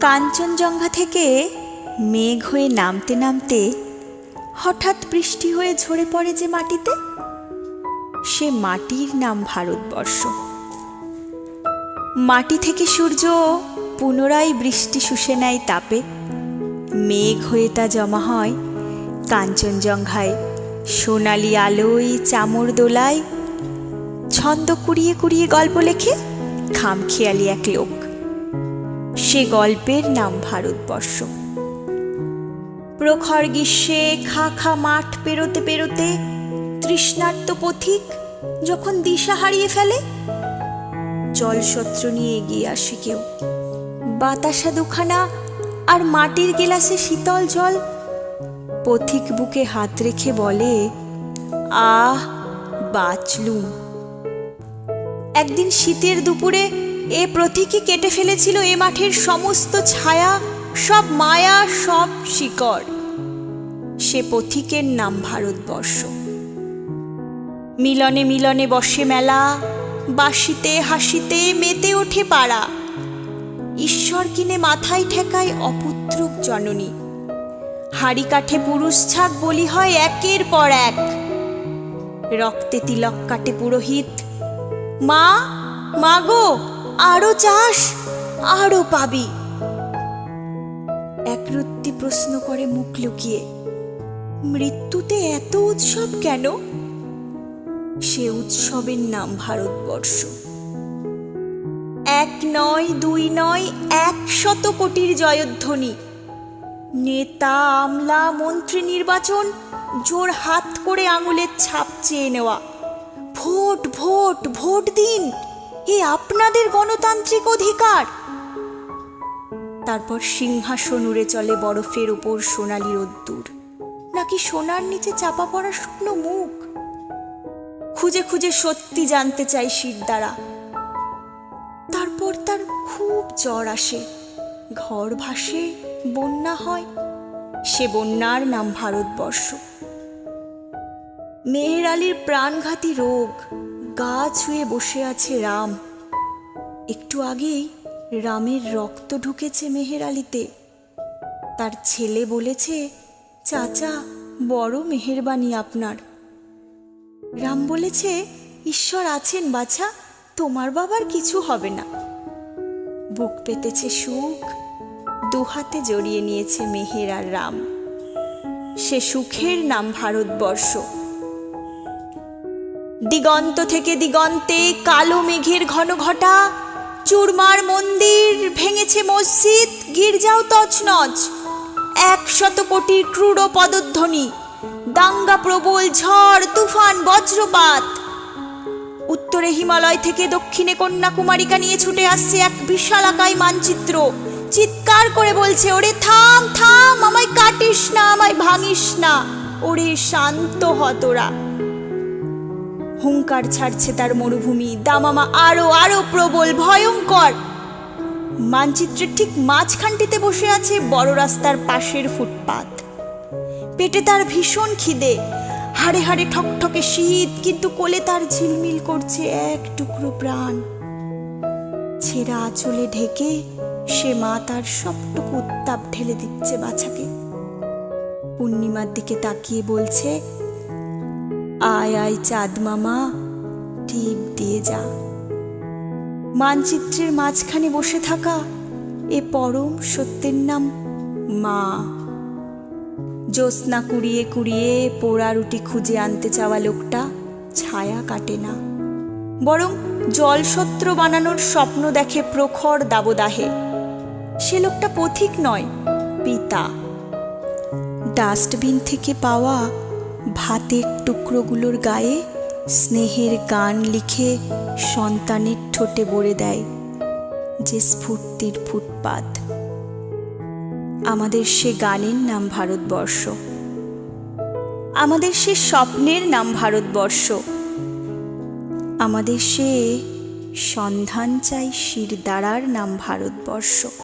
কাঞ্চনজঙ্ঘা থেকে মেঘ হয়ে নামতে নামতে হঠাৎ বৃষ্টি হয়ে ঝরে পড়ে যে মাটিতে, সে মাটির নাম ভারতবর্ষ। মাটি থেকে সূর্য পুনরায় বৃষ্টি শুষে নেয় তাপে, মেঘ হয়ে তা জমা হয় কাঞ্চনজঙ্ঘায় সোনালি আলোয় চামর দোলায়। ছন্দ কুড়িয়ে কুড়িয়ে গল্প লেখে খামখেয়ালি এক লোক, সে গল্পের নাম ভারতবর্ষ। প্রখর গ্রীষ্মে খা খা মাঠ পেরোতে পেরোতে তৃষ্ণার্ত পথিক যখন দিশা হারিয়ে ফেলে, জলসত্র নিয়ে এগিয়ে আসে কেউ, বাতাসা দুখানা আর মাটির গেলাসে শীতল জল। পথিক বুকে হাত রেখে বলে, আহ বাঁচলুম। একদিন শীতের দুপুরে এ পথিকই কেটে ফেলেছিল এ মাঠের সমস্ত ছায়া, সব মায়া, সব শিকড়। সে পথিকের নাম ভারতবর্ষ। মিলনে মিলনে বসে মেলা, বাসিতে হাসিতে মেতে ওঠে পাড়া। ঈশ্বর কিনে মাথায় ঠেকায় অপুত্রক জননী, হাড়ি কাঠে পুরুষ ছাগ বলি হয় একের পর এক। রক্তে তিলক কাটে পুরোহিত, মা মা গো আরো চাস, আরো পাবি। একরত্তি প্রশ্ন করে মুখ লুকিয়ে, মৃত্যুতে এত উৎসব কেন? সে উৎসবের নাম ভারতবর্ষ। এক নয়, দুই নয়, 100 কোটির জয়ধ্বনি। নেতা, আমলা, মন্ত্রী নির্বাচন, জোর হাত করে আঙুলের ছাপ চেয়ে নেওয়া। ভোট ভোট ভোট দিন, এ আপনাদের গণতান্ত্রিক অধিকার। তারপর সিংহাসন উড়ে চলে বরফের উপর সোনালি রোদ্দুর, নাকি সোনার নিচে চাপা পড়া শুকনো মুখ। খুঁজে খুঁজে সত্যি জানতে চাই শির দ্বারা। তারপর তার খুব জ্বর আসে, ঘর ভাসে, বন্যা হয়। সে বন্যার নাম ভারতবর্ষ। মেহের আলীর প্রাণঘাতী রোগ, গা ছুঁয়ে বসে আছে রাম। একটু আগেই রামের রক্ত ঢুকেছে মেহের আলীতে। তার ছেলে বলেছে, চাচা বড় মেহেরবানি আপনার। রাম বলেছে, ঈশ্বর আছেন বাছা, তোমার বাবার কিছু হবে না। বুক পেতেছে সুখ, দুহাতে জড়িয়ে নিয়েছে মেহের আর রাম। সে সুখের নাম ভারতবর্ষ। দিগন্ত থেকে দিগন্তে কালো মেঘের ঘন ঘটা, চুরমার মন্দির, ভেঙেছে মসজিদ, গির্জাও তছনছ। 100 কোটির ক্রূর পদধ্বনি, দাঙ্গা, প্রবল ঝড়, তুফান, বজ্রপাত। উত্তরে হিমালয় থেকে দক্ষিণে কন্যাকুমারিকা নিয়ে ছুটে আসছে এক বিশালাকায় মানচিত্র। চিৎকার করে বলছে, ওরে থাম থাম, আমায় কাটিস না, আমায় ভাঙিস না, ওরে শান্ত হ তোরা। হুঙ্কার ছাড়ছে তার মরুভূমি, দামামা আরো আরো প্রবল, ভয়ঙ্কর। মানচিত্রের ঠিক মাঝখানটিতে বসে আছে বড় রাস্তার পাশের ফুটপাত। পেটে তার ভীষণ খিদে, হাড়ে হাড়ে ঠকঠকে শীত, কিন্তু কোলে তার ঝিলমিল করছে এক টুকরো প্রাণ। ছেঁড়া আঁচলে ঢেকে সে মা তার সবটুকু উত্তাপ ঢেলে দিচ্ছে বাছাকে। পূর্ণিমার দিকে তাকিয়ে বলছে, আয় আয় চাঁদ মামা, টিপ দিয়ে যা। মানচিত্রের মাঝখানে বসে থাকা এ পরম সত্যের নাম মা। জ্যোৎস্না কুড়িয়ে কুড়িয়ে পোড়া রুটি খুঁজে আনতে চাওয়া লোকটা ছায়া কাটে না, বরং জলসত্র বানানোর স্বপ্ন দেখে প্রখর দাবদাহে। সে লোকটা পথিক নয়, পিতা। ডাস্টবিন থেকে পাওয়া ভাতের টুকরোগুলোর গায়ে স্নেহের গান লিখে সন্তানের ঠোঁটে বলে দেয় যে স্ফূর্তির ফুটপাত। আমাদের সে গানের নাম ভারতবর্ষ, আমাদের সে স্বপ্নের নাম ভারতবর্ষ, আমাদের সে সন্ধান চাই শিরদাঁড়ার নাম ভারতবর্ষ।